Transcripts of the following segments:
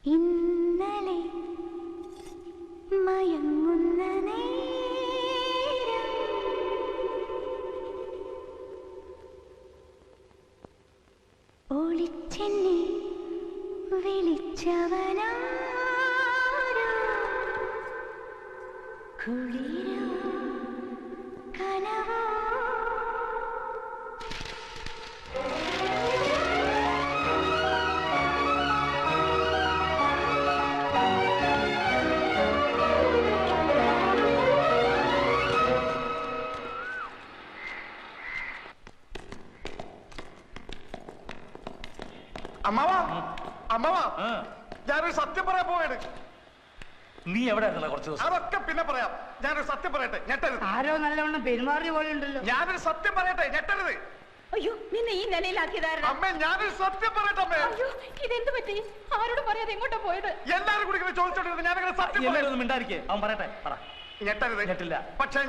ഇന്നലെ മയങ്ങുന്ന ഒളിച്ചെന്നെ വിളിച്ചവനാ കുളിരോ കനവോ അമ്മാവാ അമ്മാവാ ഞാനൊരു സത്യം പറയാൻ പോവാണ്. നീ എവിടെ കുറച്ച് ദിവസം? അതൊക്കെ പിന്നെ പറയാം. ഞാനൊരു സത്യം പറയട്ടെ, ഞെട്ടരുത്. ആരോ നല്ലവണ്ണം പെരുമാറിയ പോലെ ഉണ്ടല്ലോ. ഞാനൊരു സത്യം പറയട്ടെ, ഞെട്ടരുത്. അയ്യോ, നിന്നെ ഈ നിലയിലാക്കിയതായിരുന്നു. അമ്മേ, ഞാനൊരു സത്യം പറയട്ടെ അമ്മേ. അയ്യോ, ഇതെന്ത് പറ്റി? ആരോട് പറയാതെ എങ്ങോട്ടാ പോയത്? എല്ലാരും കൂടി ഇങ്ങനെ ചോദിച്ചോണ്ടിരുന്നു. ഞാനങ്ങനെ സത്യം പറയാം. മിണ്ടായിരിക്കേ, അവൻ പറയട്ടെ. പറ. ഞെട്ടരുത്. ഞെട്ടില്ല. പക്ഷെ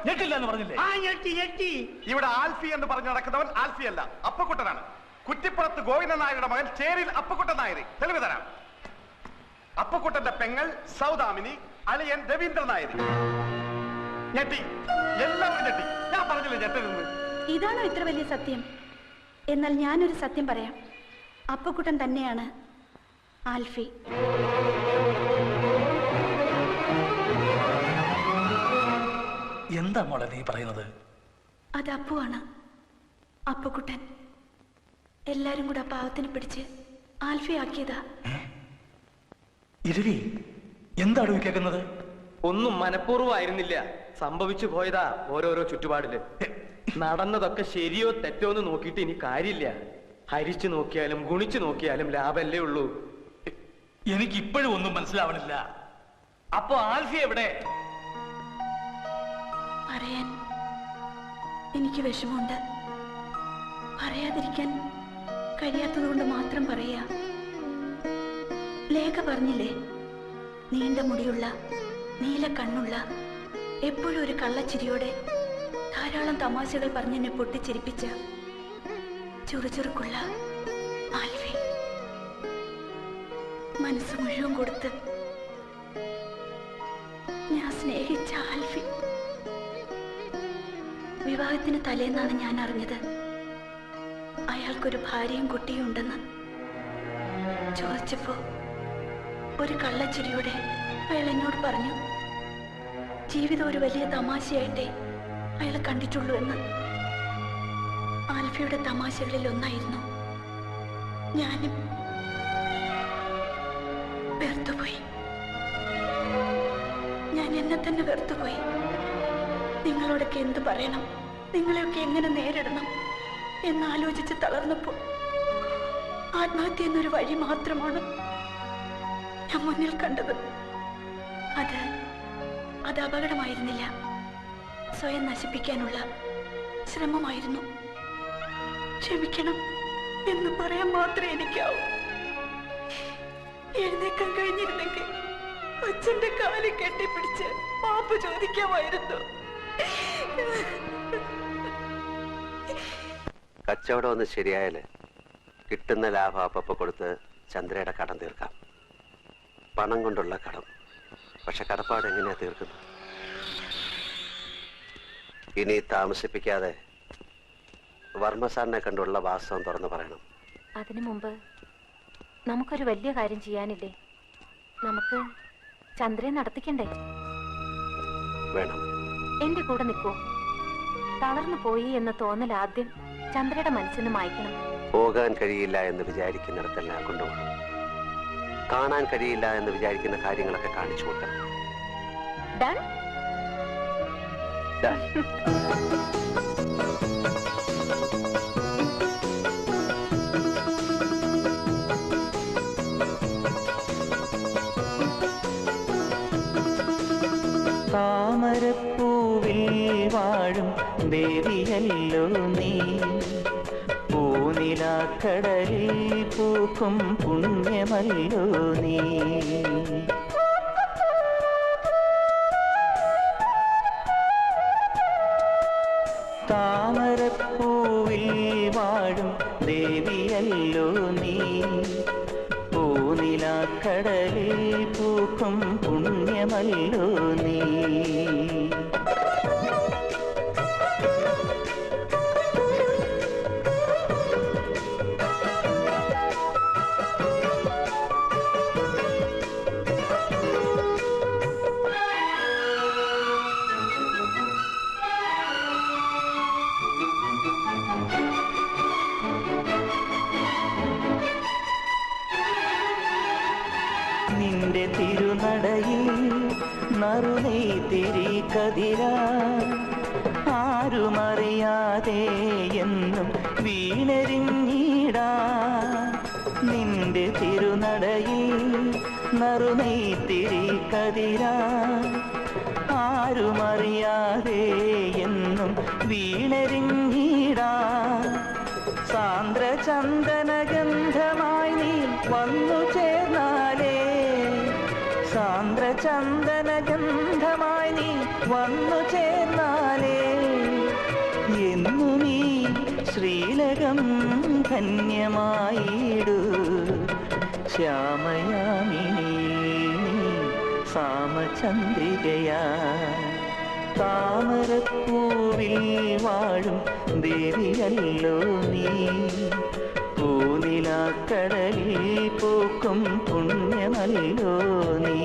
ഞെട്ടില്ല എന്ന് പറഞ്ഞില്ലേ? ആ ഞെട്ടി ഞെട്ടി. ഇവിടെ ആൽഫി എന്ന് പറഞ്ഞു നടക്കുന്നവൻ ആൽഫി അല്ല, അപ്പക്കുട്ടനാണ്. കുറ്റിപ്പുറത്ത് ഗോവിന്ദൻ നായരുടെ മകൻ ചേരിൽ അപ്പക്കുട്ടൻ നായർ. തെളിവ് തരാം. അപ്പക്കുട്ടന്റെ പെങ്ങൾ സൗദാമിനി, അളിയൻ രവീന്ദ്രൻ നായർ. ഞെട്ടി, എല്ലാവരും ഞെട്ടി. ഞാൻ പറഞ്ഞില്ല ഞെട്ടരുന്ന്. ഇതാണോ ഇത്ര വലിയ സത്യം? എന്നാൽ ഞാനൊരു സത്യം പറയാം. അപ്പക്കുട്ടൻ തന്നെയാണ് ആൽഫി. എന്താ മോളെ നീ പറയുന്നത്? അത് അപ്പുവാണ്, അപ്പക്കുട്ടൻ. എല്ലാരും കൂടെ പാവത്തിന് പിടിച്ച് ആൽഫി ആക്കിയതാ. ഇരവി, എന്താണ് കേൾക്കുന്നത്? ഒന്നും മനഃപൂർവ്വമായിരുന്നില്ല, സംഭവിച്ചു പോയതാ ഓരോരോ ചുറ്റുപാടില്. നടന്നതൊക്കെ ശരിയോ തെറ്റോ എന്ന് നോക്കിയിട്ട് ഇനി കാര്യമില്ല. ഹരിച്ചു നോക്കിയാലും ഗുണിച്ചു നോക്കിയാലും ലാഭല്ലേ ഉള്ളൂ. എനിക്ക് ഇപ്പോഴും ഒന്നും മനസ്സിലാവണില്ല. അപ്പൊ ആൽഫി എവിടെ? പറയാൻ എനിക്ക് വിഷമമുണ്ട്. പറയാതിരിക്കാൻ കഴിയാത്തതുകൊണ്ട് മാത്രം പറയാ. ലേഖ പറഞ്ഞില്ലേ, നീണ്ട മുടിയുള്ള നീല കണ്ണുള്ള എപ്പോഴും ഒരു കള്ളച്ചിരിയോടെ ധാരാളം തമാശകൾ പറഞ്ഞെന്നെ പൊട്ടിച്ചിരിപ്പിച്ച ചുറുചുറുക്കുള്ള ആൽഫി. മനസ്സ് മുഴുവൻ കൊടുത്ത് ഞാൻ സ്നേഹിച്ച ആൽഫി. വിവാഹത്തിന് തലേന്നാണ് ഞാൻ അറിഞ്ഞത് അയാൾക്കൊരു ഭാര്യയും കുട്ടിയും ഉണ്ടെന്ന്. ചോദിച്ചപ്പോ ഒരു കള്ളച്ചിരിയോടെ അയാൾ എന്നോട് പറഞ്ഞു, ജീവിതം ഒരു വലിയ തമാശയായിട്ടേ അയാൾ കണ്ടിട്ടുള്ളൂ എന്ന്. ആൽഫിയുടെ തമാശകളിൽ ഒന്നായിരുന്നു. ഞാനും വെറുത്തുപോയി. ഞാൻ എന്നെ തന്നെ വെറുത്തുപോയി. നിങ്ങളോടൊക്കെ എന്ത് പറയണം, നിങ്ങളെയൊക്കെ എങ്ങനെ നേരിടണം എന്നാലോചിച്ച് തളർന്നപ്പോൾ ആത്മഹത്യ എന്നൊരു വഴി മാത്രമാണ് ഞാൻ മുന്നിൽ കണ്ടത്. അത് അപകടമായിരുന്നില്ല, സ്വയം നശിപ്പിക്കാനുള്ള ശ്രമമായിരുന്നു. ക്ഷമിക്കണം എന്ന് പറയാൻ മാത്രമേ എനിക്കാവൂ. എഴുന്നേക്കാൻ കഴിഞ്ഞിരുന്നെങ്കിൽ അച്ഛന്റെ കാലിൽ കെട്ടിപ്പിടിച്ച് മാപ്പ് ചോദിക്കാമായിരുന്നു. കച്ചവടം ഒന്ന് ശരിയായാല് കിട്ടുന്ന ലാഭം അപ്പ കൊടുത്ത് ചന്ദ്രയുടെ കടം തീർക്കാം. പണം കൊണ്ടുള്ള കടം. പക്ഷെ കടപ്പാട് എങ്ങനെയാ തീർക്കുന്നത്? ഇനി താമസിപ്പിക്കാതെ വർമ്മ സാറിനെ കണ്ടുള്ള വാസ്തവം തുറന്നു പറയണം. അതിനു മുമ്പ് നമുക്കൊരു വലിയ കാര്യം ചെയ്യാനില്ലേ? നമുക്ക് ചന്ദ്രയെ നടത്തിക്കണ്ടേ? വേണം. എന്റെ കൂടെ നിൽക്കൂ. തളർന്നു പോയി എന്ന തോന്നൽ ആദ്യം ചന്ദ്രയുടെ മനസ്സിന് മായ്ക്കണം. പോകാൻ കഴിയില്ല എന്ന് വിചാരിക്കുന്നിടത്തെല്ലാം കൊണ്ടുപോകണം. കാണാൻ കഴിയില്ല എന്ന് വിചാരിക്കുന്ന കാര്യങ്ങളൊക്കെ കാണിച്ചു കൊടുക്കണം. ഡൺ. താമരപ്പൂവിൽ വാഴും ദേവിയല്ലോ നീ, പൂനിലാക്കടലിൽ പൂക്കും പുണ്യമല്ലോ നീ. താമരപ്പൂവിൽ വാഴും ദേവിയല്ലോ നീ, പൂനിലാക്കടലിൽ പൂക്കും പുണ്യമല്ലോ നീ. നിന്റെ തിരുനടയിൽ നറുനെയ്തിരി കതിരാ ആരുമറിയാതെ എന്നും വീണരിഞ്ഞിടാ. നിന്റെ തിരുനടയിൽ നറുനെയ്തിരി കതിരാ ആരുമറിയാതെ എന്നും വീണരിഞ്ഞിടാ. സാന്ദ്രചന്ദനഗന്ധമായി നീ വന്നു ചേർന്നാലേ, സാന്ദ്രചന്ദനഗന്ധമായി നീ വന്നു ചേർന്നാലേ എന്നു നീ ശ്രീലകം ധന്യമായിടൂ. ശ്യാമയാമിനി നീ സാമചന്ദ്രികയാ. താമരപ്പൂവിൽ വാഴും ദേവിയല്ലോ നീ. പൂനിലാക്കടലിൽ പൂക്കും പുണ്യമല്ലോ നീ.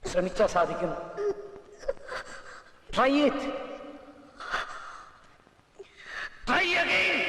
ശ്രമിച്ചാൽ സാധിക്കും. Try it. Try again.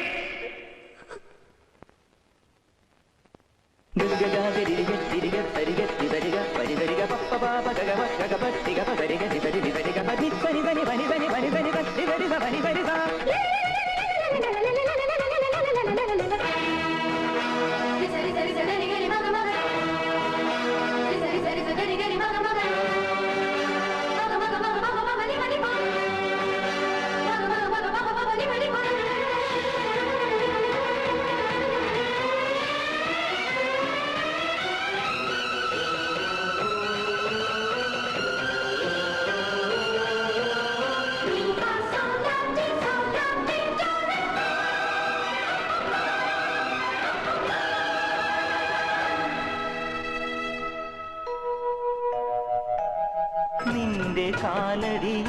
നിന്റെ കാലടിയിൽ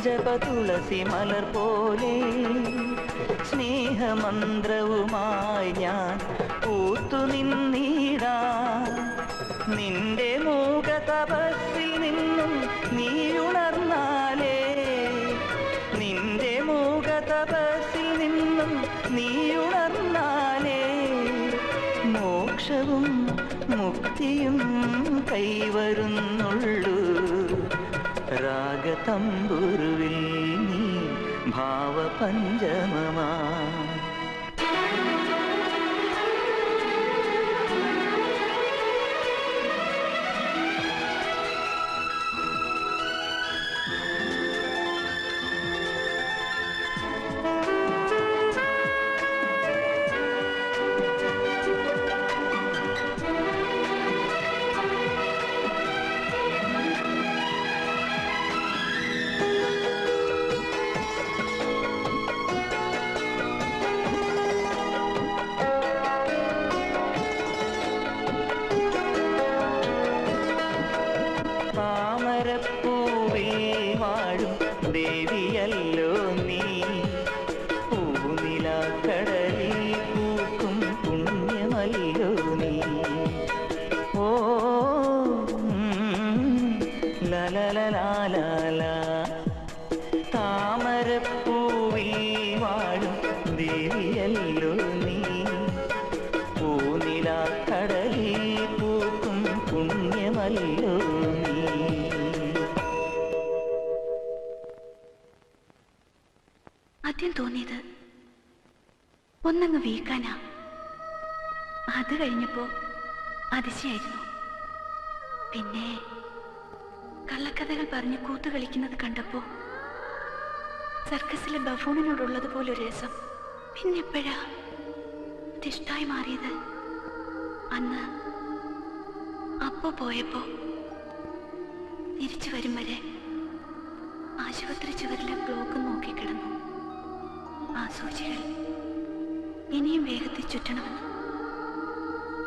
ജപതുളസി മലർ പോലെ സ്നേഹമന്ത്രവുമായി ഞാൻ പൂത്തു നിന്നിടാ. നിന്റെ മൂക തപസ്സിൽ നിന്നും നീ ഉണർന്നാലേ, നിന്റെ മൂക തപസ്സിൽ നിന്നും നീ ഉണർന്നാലേ മോക്ഷവും മുക്തിയും കൈവരുന്നുള്ളൂ. രാഗതമ്പുരുവിൽ നീ ഭാവപഞ്ചമമാ. താമരപ്പൂവിൽ വാഴും ദേവിയല്ലോ നീ പൂനിലാക്കടലിൽ പൂക്കും പുണ്യമല്ലോ നീ ഓ ലലലലാലാല താമരപ്പൂവിൽ വാഴും ദേവിയല്ലോ നീ പൂനിലാക്കടലിൽ പൂക്കും പുണ്യമല്ലോ നീ. ആദ്യം തോന്നിയത് ഒന്നങ്ങ് വീക്കാനാ. അത് കഴിഞ്ഞപ്പോ അതിശയായിരുന്നു. പിന്നെ കള്ളക്കഥകൾ പറഞ്ഞ് കൂത്തു കളിക്കുന്നത് കണ്ടപ്പോ സർക്കസിലെ ബഫൂണിനോടുള്ളതുപോലൊരു രസം. പിന്നെ എപ്പോഴാ ഇഷ്ടായി മാറിയത്? അന്ന് അപ്പോ പോയപ്പോ തിരിച്ചു വരും വരെ ആശുപത്രി ചുവരിലെ ബ്ലോക്ക് നോക്കിക്കിടന്നു. ആ സൂചികൾ ഇനിയും വേഗത്തിൽ ചുറ്റണമെന്ന്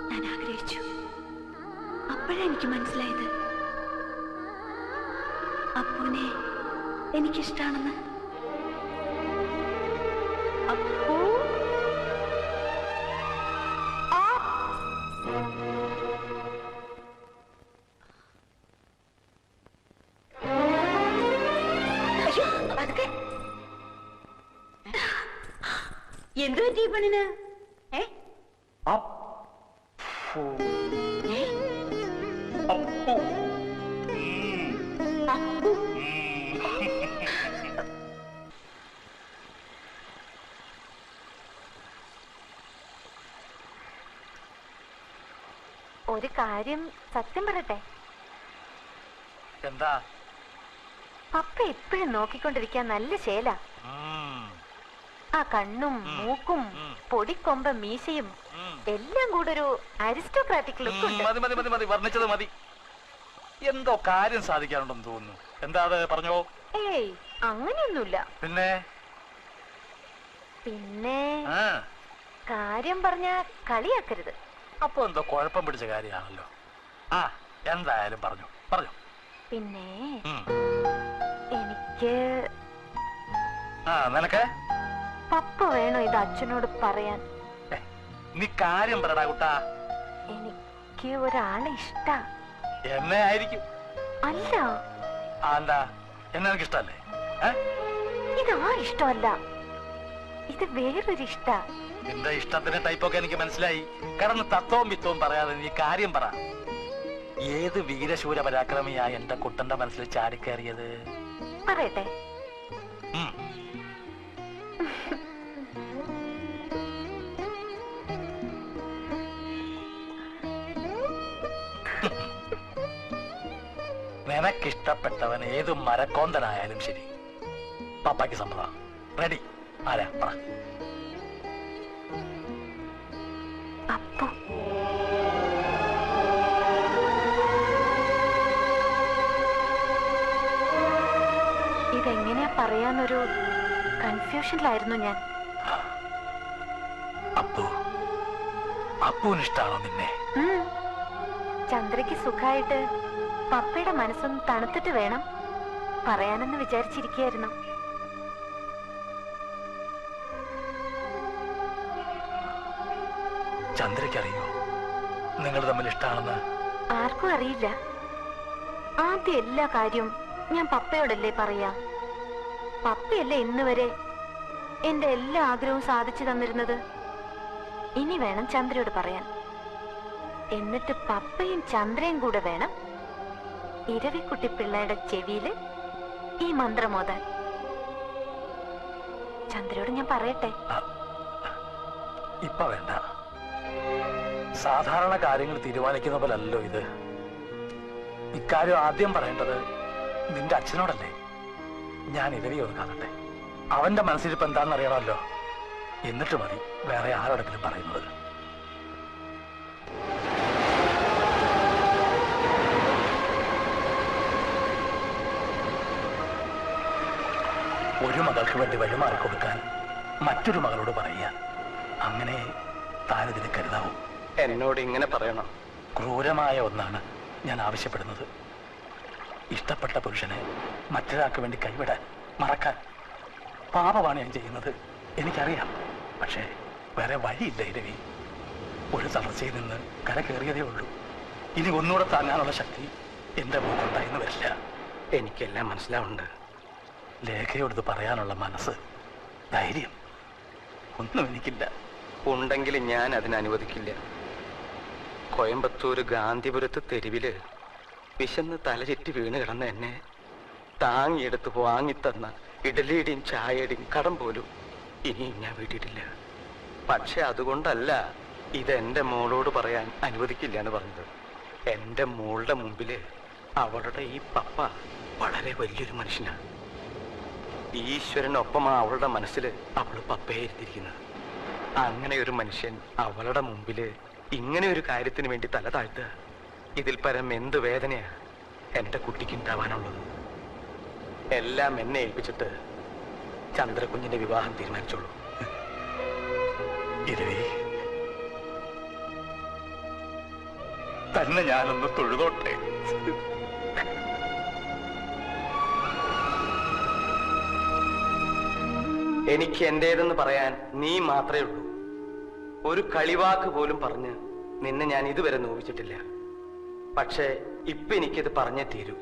ഞാൻ ആഗ്രഹിച്ചു. അപ്പോഴാ എനിക്ക് മനസ്സിലായത് അപ്പൂനെ എനിക്കിഷ്ടാണെന്ന്. അപ്പൂ എന്ത് പറ്റി ഈ പെണ്ണിന്? ഒരു കാര്യം സത്യം പറയട്ടെ, എന്താ? പപ്പ എപ്പോഴും നോക്കിക്കൊണ്ടിരിക്കാൻ നല്ല ശേല. ആ കണ്ണും മൂക്കും പൊടിക്കൊമ്പ മീശയും എല്ലാം കൂടെ ഒരു അരിസ്റ്റോക്രാറ്റിക് ലുക്ക് ഉണ്ട്. മതി മതി മതി മതി, വർണ്ണിച്ചത് മതി. എന്തോ കാര്യം സാധിക്കാനുണ്ടെന്ന് തോന്നുന്നു. എന്താ അത്, പറഞ്ഞോ. ഏയ് അങ്ങനെയൊന്നുമില്ല. പിന്നെ പിന്നെ കാര്യം പറഞ്ഞ കളിയാക്കരുത്. അപ്പൊ എന്തോ കുഴപ്പം പിടിച്ച കാര്യമാണല്ലോ. ആ എന്തായാലും പറഞ്ഞു പറഞ്ഞു. പിന്നെ എനിക്ക് നിനക്ക് പപ്പ വേണോ ഇത് അച്ഛനോട് പറയാൻ? നീ കാര്യം പറടാ കുട്ടാ. എനിക്ക് ഒരാളെ ഇഷ്ടാ. എന്നെ ആയിരിക്കും. അല്ല. എന്താ, എന്നെ എനിക്ക് ഇഷ്ടല്ലേ? ഇതാ ഇഷ്ടമല്ല, ഇത് വേറൊരു ഇഷ്ട. നിന്റെ ഇഷ്ടത്തിന്റെ ടൈപ്പൊക്കെ എനിക്ക് മനസ്സിലായി. കടന്ന് തത്വവും വിത്തവും പറയാതെ നീ കാര്യം പറ. ഏത് വീരശൂര പരാക്രമിയാ എന്റെ കുട്ടന്റെ മനസ്സിൽ ചാടിക്കയറിയത്? പറയട്ടെ. നിനക്കിഷ്ടപ്പെട്ടവൻ ഏത് മരക്കോന്തനായാലും ശരി, പപ്പായ്ക്ക് സമ്മതം. റെഡി? ആരാ പറ. അപ്പു. ഇതെങ്ങനെയാ പറയാന്നൊരു കൺഫ്യൂഷനിലായിരുന്നു ഞാൻ. അപ്പുവിനിഷ്ടാണോ നിന്നെ? ചന്ദ്രയ്ക്ക് സുഖായിട്ട് പപ്പയുടെ മനസ്സൊന്ന് തണുത്തിട്ട് വേണം പറയാനെന്ന് വിചാരിച്ചിരിക്കുകയായിരുന്നു. ചന്ദ്രയ്ക്കറിയോ നിങ്ങൾ തമ്മിൽ ഇഷ്ടാണെന്ന്? ആർക്കും അറിയില്ല. ആദ്യം എല്ലാ കാര്യവും ഞാൻ പപ്പയോടല്ലേ പറയാ. പപ്പയല്ലേ ഇന്ന് വരെ എന്റെ എല്ലാ ആഗ്രഹവും സാധിച്ചു തന്നിരുന്നത്. ഇനി വേണം ചന്ദ്രയോട് പറയാൻ. എന്നിട്ട് പപ്പയും ചന്ദ്രയും കൂടെ വേണം ഇരവിക്കുട്ടി പിള്ളയുടെ ചെവിയില് ഈ മന്ത്രമോതാൻ. ചന്ദ്രയോട് ഞാൻ പറയട്ടെ? ഇപ്പൊ വേണ്ട. സാധാരണ കാര്യങ്ങൾ തീരുമാനിക്കുന്ന പോലല്ലോ ഇത്. ഇക്കാര്യം ആദ്യം പറയേണ്ടത് നിന്റെ അച്ഛനോടല്ലേ. ഞാൻ ഇരവി ഒന്ന് കാണട്ടെ. അവന്റെ മനസ്സിലിപ്പോ എന്താണെന്ന് അറിയണമല്ലോ. എന്നിട്ട് മതി വേറെ ആരോടെങ്കിലും പറയുന്നത്. ഒരു മകൾക്ക് വേണ്ടി വഴിമാറി കൊടുക്കാൻ മറ്റൊരു മകളോട് പറയുക, അങ്ങനെ താനിതിന് കരുതാവും. എന്നോട് ഇങ്ങനെ പറയണം? ക്രൂരമായ ഒന്നാണ് ഞാൻ ആവശ്യപ്പെടുന്നത്. ഇഷ്ടപ്പെട്ട പുരുഷനെ മറ്റൊരാൾക്ക് വേണ്ടി കൈവിടാൻ, മറക്കാൻ പാപമാണ് ഞാൻ ചെയ്യുന്നത്, എനിക്കറിയാം. പക്ഷേ വേറെ വഴിയില്ല ഇരവി. ഒരു തളർച്ചയിൽ നിന്ന് കര കയറിയതേ ഉള്ളൂ. ഇനി ഒന്നുകൂടെ താങ്ങാനുള്ള ശക്തി എൻ്റെ മുഖത്തുണ്ടായിന്ന് വരില്ല. എനിക്കെല്ലാം മനസ്സിലാവുന്നുണ്ട്. ലേഖയോടത് പറയാനുള്ള മനസ്സ്, ധൈര്യം ഒന്നും എനിക്കില്ല. ഉണ്ടെങ്കിൽ ഞാൻ അതിനനുവദിക്കില്ല. കോയമ്പത്തൂർ ഗാന്ധിപുരത്ത് തെരുവില് വിശന്ന് തലചുറ്റി വീണ് കിടന്ന എന്നെ താങ്ങിയെടുത്ത് വാങ്ങിത്തന്ന ഇഡലിയുടെയും ചായയുടെയും കടം പോലും ഇനിയും ഞാൻ വീട്ടിയിട്ടില്ല. പക്ഷെ അതുകൊണ്ടല്ല ഇതെന്റെ മോളോട് പറയാൻ അനുവദിക്കില്ല എന്ന് പറഞ്ഞത്. എന്റെ മോളുടെ മുമ്പില് അവളുടെ ഈ പപ്പ വളരെ വലിയൊരു മനുഷ്യനാണ്. ഈശ്വരനൊപ്പമാ അവളുടെ മനസ്സിൽ അവള് പപ്പയെ ഇരുത്തിയിരിക്കുന്നത്. അങ്ങനെ ഒരു മനുഷ്യൻ അവളുടെ മുമ്പില് ഇങ്ങനെ ഒരു കാര്യത്തിന് വേണ്ടി തല താഴ്ത്തുക, ഇതിൽ പരം എന്ത് വേദനയാ എന്റെ കുട്ടിക്ക് ഉണ്ടാവാനുള്ളത്? എല്ലാം എന്നെ ഏൽപ്പിച്ചിട്ട് ചന്ദ്രകുഞ്ഞിന്റെ വിവാഹം തീരുമാനിച്ചോളൂ. ഇരവി, തന്നെ ഞാനൊന്ന് തൊഴുതോട്ടെ. എനിക്ക് എന്റേതെന്ന് പറയാൻ നീ മാത്രമേ ഉള്ളൂ. ഒരു കളിവാക്ക് പോലും പറഞ്ഞ് നിന്നെ ഞാൻ ഇതുവരെ നോവിച്ചിട്ടില്ല. പക്ഷേ ഇപ്പൊ എനിക്കിത് പറഞ്ഞേ തീരൂ.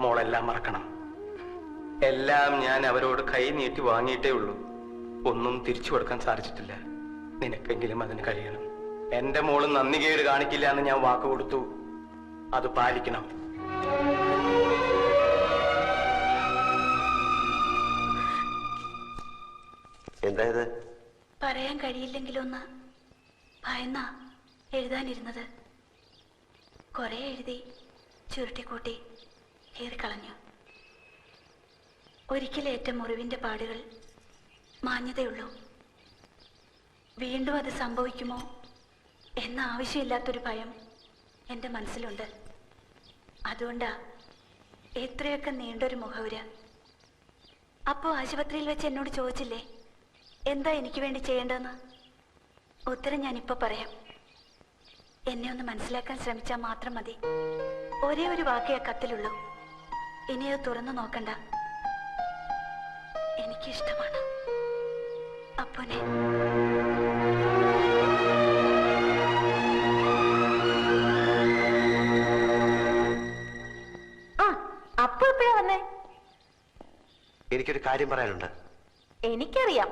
മോളെല്ലാം മറക്കണം. എല്ലാം ഞാൻ അവരോട് കൈ നീട്ടി വാങ്ങിയിട്ടേ ഉള്ളൂ. ഒന്നും തിരിച്ചു കൊടുക്കാൻ സാധിച്ചിട്ടില്ല. നിനക്കെങ്കിലും അതിന് കഴിയണം. എന്റെ മോള് നന്ദികേട് കാണിക്കില്ല എന്ന് ഞാൻ വാക്ക് കൊടുത്തു. അത് പാലിക്കണം. എന്തായത്? പറയാൻ കഴിയില്ലെങ്കിലൊന്ന് ഭയന്ന എഴുതാനിരുന്നത്. കുറെ എഴുതി ചുരുട്ടിക്കൂട്ടി കീറിക്കളഞ്ഞു. ഒരിക്കലേറ്റ മുറിവിന്റെ പാടുകൾ മാഞ്ഞതേയുള്ളൂ. വീണ്ടും അത് സംഭവിക്കുമോ എന്ന ആവശ്യമില്ലാത്തൊരു ഭയം എൻ്റെ മനസ്സിലുണ്ട്. അതുകൊണ്ടാ എത്രയൊക്കെ നീണ്ടൊരു മുഖവുര. അപ്പോൾ ആശുപത്രിയിൽ വെച്ച് എന്നോട് ചോദിച്ചില്ലേ എന്താ എനിക്ക് വേണ്ടി ചെയ്യേണ്ടതെന്ന്? ഉത്തരം ഞാനിപ്പോൾ പറയാം. എന്നെ ഒന്ന് മനസ്സിലാക്കാൻ ശ്രമിച്ചാൽ മാത്രം മതി. ഒരേ ഒരു വാക്കേ കത്തിലുള്ളൂ. ഇനി അത് തുറന്നു നോക്കണ്ട. എനിക്കിഷ്ടമാണ് അപ്പനെ. അപ്പു എപ്പോഴാ വന്നേ? എനിക്കൊരു കാര്യം പറയാനുണ്ട്. എനിക്കറിയാം,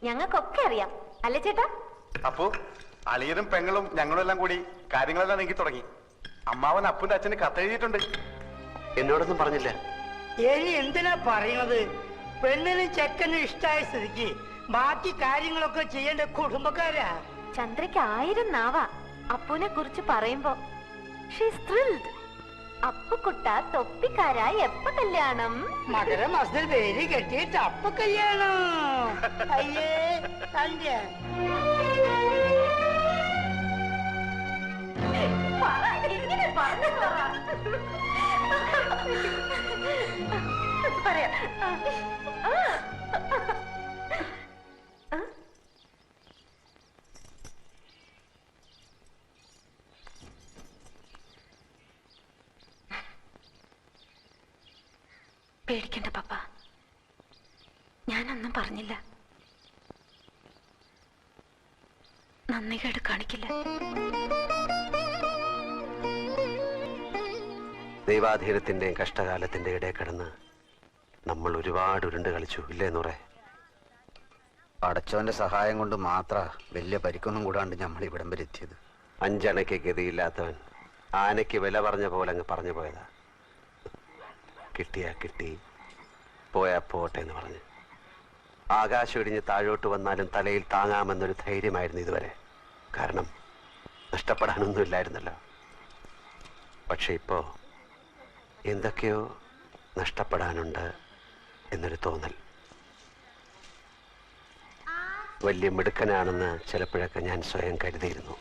ഞങ്ങൾക്കൊക്കെ അറിയാം, അല്ലേ ചേട്ടാ? അപ്പോ അളിയനും പെങ്ങളും ഞങ്ങളും എല്ലാം കൂടി കാര്യങ്ങളെല്ലാം നീക്കി തുടങ്ങി. അമ്മാവൻ അപ്പുന്റെ അച്ഛന് കത്തെഴുതിയിട്ടുണ്ട്. എന്നോടൊന്നും പറഞ്ഞില്ല. ഇനി എന്തിനാ പറയുന്നത്? പെണ്ണിനും ചെക്കനും ഇഷ്ടായ സ്ഥിതിക്ക് ബാക്കി കാര്യങ്ങളൊക്കെ ചെയ്യേണ്ട കുടുംബക്കാരാ. ചന്ദ്രയ്ക്ക് 1000 നാവാ അപ്പുനെ കുറിച്ച് പറയുമ്പോ. She's thrilled. അപ്പുക്കുട്ട തൊപ്പിക്കാരായി എപ്പ കല്യാണം? മകരമാസത്തിൽ പേര് കെട്ടിയിട്ട് അപ്പ കല്യാണം. അയ്യേ തന്റെ പറയാം. പേടിക്കണ്ട പപ്പ, ഞാനൊന്നും പറഞ്ഞില്ല. നന്ദികേട് കാണിക്കില്ല. ദൈവാധീനത്തിന്റെയും കഷ്ടകാലത്തിന്റെ ഇടയിൽ കിടന്ന് നമ്മൾ ഒരുപാട് ഉരുണ്ട് കളിച്ചു, ഇല്ലേ നൂറെ? പടച്ചോന്റെ സഹായം കൊണ്ട് മാത്ര വലിയ പരിക്കൊന്നും കൂടാണ്ട് നമ്മൾ ഇവിടം വരെ എത്തിയത്. 5 അണയ്ക്ക് ഗതിയില്ലാത്തവൻ ആനയ്ക്ക് വില പറഞ്ഞ പോലെ അങ്ങ് പറഞ്ഞു പോയതാ. കിട്ടിയാ കിട്ടി, പോയാ പോട്ടെ എന്ന് പറഞ്ഞ്. ആകാശം ഇടിഞ്ഞ് താഴോട്ട് വന്നാലും തലയിൽ താങ്ങാമെന്നൊരു ധൈര്യമായിരുന്നു ഇതുവരെ. കാരണം നഷ്ടപ്പെടാനൊന്നും ഇല്ലായിരുന്നല്ലോ. പക്ഷെ ഇപ്പോ എന്തൊക്കെയോ നഷ്ടപ്പെടാനുണ്ട് എന്നൊരു തോന്നൽ. വലിയ മിടുക്കനാണെന്ന് ചിലപ്പോഴൊക്കെ ഞാൻ സ്വയം കരുതിയിരുന്നു.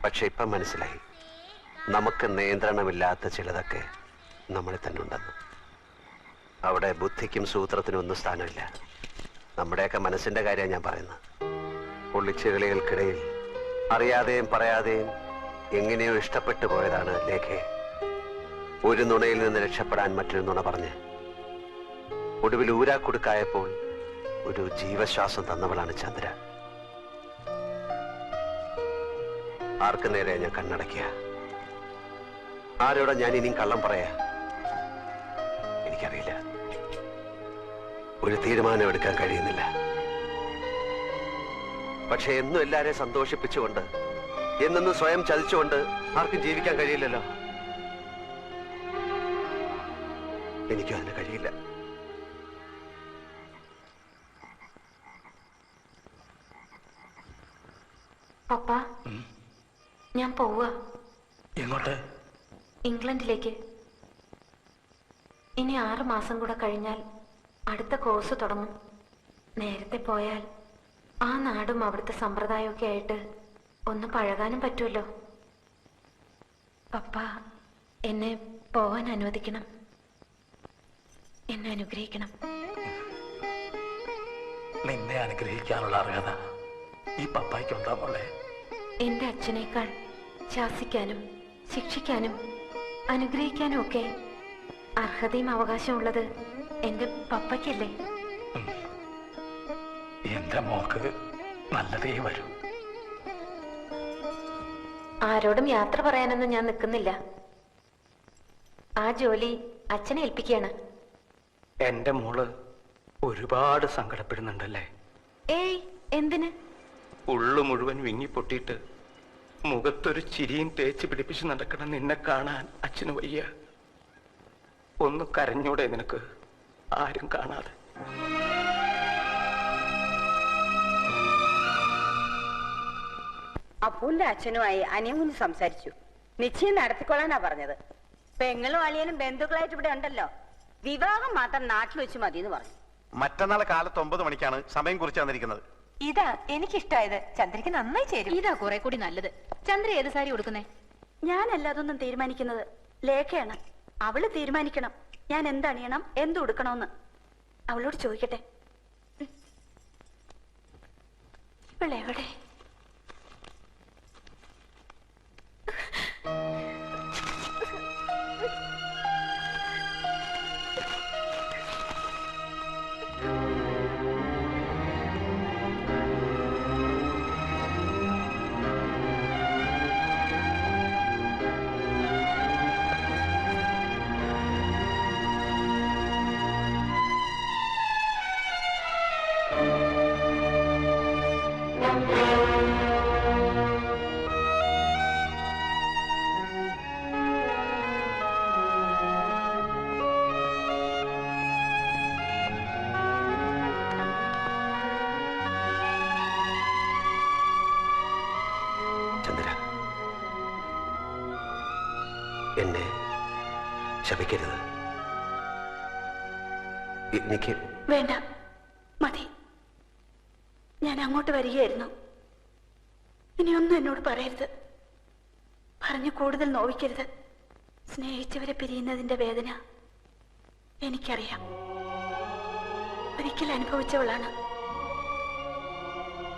പക്ഷെ ഇപ്പം മനസ്സിലായി, നമുക്ക് നിയന്ത്രണമില്ലാത്ത ചിലതൊക്കെ നമ്മളിൽ തന്നെ ഉണ്ടെന്ന്. അവിടെ ബുദ്ധിക്കും സൂത്രത്തിനും ഒന്നും സ്ഥാനമില്ല. നമ്മുടെയൊക്കെ മനസ്സിന്റെ കാര്യമാണ് ഞാൻ പറയുന്നത്. പൊള്ളിച്ചുകളികൾക്കിടയിൽ അറിയാതെയും പറയാതെയും എങ്ങനെയോ ഇഷ്ടപ്പെട്ടു പോയതാണ് ലേഖയെ. ഒരു നുണയിൽ നിന്ന് രക്ഷപ്പെടാൻ മറ്റൊരു നുണ പറഞ്ഞ് ഒടുവിൽ ഊരാക്കുടുക്കായപ്പോൾ ഒരു ജീവശ്വാസം തന്നവളാണ് ചന്ദ്ര. ആർക്ക് നേരെ ഞാൻ കണ്ണടയ്ക്കുക? ആരോടാ ഞാൻ ഇനിയും കള്ളം പറയാ? എനിക്കറിയില്ല. ഒരു തീരുമാനം എടുക്കാൻ കഴിയുന്നില്ല. പക്ഷെ എന്നും എല്ലാരെയും സന്തോഷിപ്പിച്ചുകൊണ്ട്, എന്നൊന്നും സ്വയം ചതിച്ചുകൊണ്ട് ആർക്കും ജീവിക്കാൻ കഴിയില്ലല്ലോ. എനിക്കും അതിന് കഴിയില്ല. പപ്പ, ഞാൻ പോവുക. എങ്ങോട്ട്? ഇംഗ്ലണ്ടിലേക്ക്. ഇനി 6 മാസം കൂടെ കഴിഞ്ഞാൽ അടുത്ത കോഴ്സ് തുടങ്ങും. നേരത്തെ പോയാൽ ആ നാടും അവിടുത്തെ സമ്പ്രദായമൊക്കെ ആയിട്ട് ഒന്ന് പഴകാനും പറ്റുമല്ലോ. പപ്പ എന്നെ പോവാൻ അനുവദിക്കണം. എന്നെ അനുഗ്രഹിക്കണം. നിന്നെ അനുഗ്രഹിക്കാനുള്ള അർഹത ഈ പപ്പായ്ക്ക് ഉണ്ടാവുള്ളേ. എന്റെ അച്ഛനേക്കാൾ ശാസിക്കാനും ശിക്ഷിക്കാനും അനുഗ്രഹിക്കാനും ഒക്കെ അർഹതയും അവകാശമുള്ളത് എന്റെ പപ്പയ്ക്കല്ലേ? എന്റെ മോക്ക് നല്ലതേ വരൂ. ആരോടും യാത്ര പറയാനൊന്നും ഞാൻ നിൽക്കുന്നില്ല. ആ ജോലി അച്ഛനെ ഏൽപ്പിക്കുകയാണ്. എന്റെ മോള് ഒരുപാട് സങ്കടപ്പെടുന്നുണ്ടല്ലേ? ഏയ്, എന്തിന്? ഉള്ളു മുഴുവൻ വിങ്ങിപ്പൊട്ടിയിട്ട് മുഖത്തൊരു ചിരിയും തേച്ച് പിടിപ്പിച്ച് നടക്കണം നിന്നെ കാണാൻ അച്ഛന് വയ്യ. ഒന്ന് കരഞ്ഞൂടെ നിനക്ക്, ആരും കാണാതെ? അപ്പൂന്റെ അച്ഛനുമായി അനിയമുന്ന് സംസാരിച്ചു. നിശ്ചയം നടത്തിക്കൊള്ളാനാ പറഞ്ഞത്. പെങ്ങളും അളിയനും ബന്ധുക്കളായിട്ട് ഇവിടെ ഉണ്ടല്ലോ. വിവാഹം മാത്രം നാട്ടിൽ വെച്ച് മതി എന്ന് പറഞ്ഞു. മറ്റന്നാൾ കാലത്ത് 9 മണിക്കാണ് സമയം കുറിച്ച് തന്നിരിക്കുന്നത്. ഇതാ എനിക്കിഷ്ടായത്. ചന്ദ്രയ്ക്ക് നന്നായി ചേരും. ഇതാ കുറെ കൂടി നല്ലത്. ചന്ദ്ര ഏത് സാരി കൊടുക്കുന്നേ? ഞാനല്ല അതൊന്നും തീരുമാനിക്കുന്നത്, ലേഖയാണ്. അവള് തീരുമാനിക്കണം ഞാൻ എന്തണിയണം, എന്ത് ഉടുക്കണമെന്ന്. അവളോട് ചോദിക്കട്ടെ. ഇവളെവിടെ? എന്നെ ശപിക്കരുത്. എനിക്ക് വേണ്ട, മതി. ഞാൻ അങ്ങോട്ട് വരികയായിരുന്നു. ഇനിയൊന്നും എന്നോട് പറയരുത്. പറഞ്ഞു കൂടുതൽ നോവിക്കരുത്. സ്നേഹിച്ചവരെ പിരിയുന്നതിന്റെ വേദന എനിക്കറിയാം. ഒരിക്കൽ അനുഭവിച്ചവളാണ്.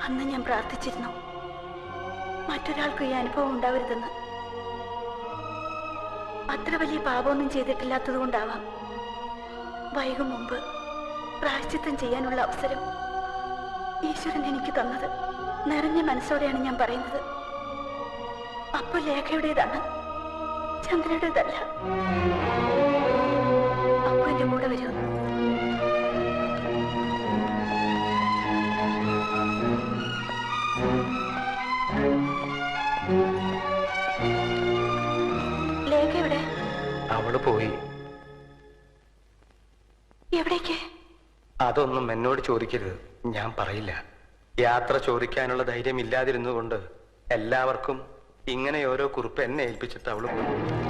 അന്ന് ഞാൻ പ്രാർത്ഥിച്ചിരുന്നു മറ്റൊരാൾക്കും ഈ അനുഭവം ഉണ്ടാവരുതെന്ന്. അത്ര വലിയ പാപമൊന്നും ചെയ്തിട്ടില്ലാത്തത് കൊണ്ടാവാം വൈകും മുമ്പ് പ്രായശ്ചിത്തം ചെയ്യാനുള്ള അവസരം ഈശ്വരൻ എനിക്ക് തന്നത്. നിറഞ്ഞ മനസ്സോടെയാണ് ഞാൻ പറയുന്നത്. അപ്പൊ ലേഖയുടേതാണ്, ചന്ദ്രയുടേതല്ല. അപ്പൊ എന്റെ കൂടെ വരും. ലേഖ എവിടെ? അവള് പോയി. എവിടേക്ക്? അതൊന്നും എന്നോട് ചോദിക്കരുത്, ഞാൻ പറയില്ല. യാത്ര ചോദിക്കാനുള്ള ധൈര്യം ഇല്ലാതിരുന്നുകൊണ്ട് എല്ലാവർക്കും ഇങ്ങനെ ഓരോ കുറിപ്പ് എന്നെ ഏൽപ്പിച്ചിട്ട് അവള് പോയി.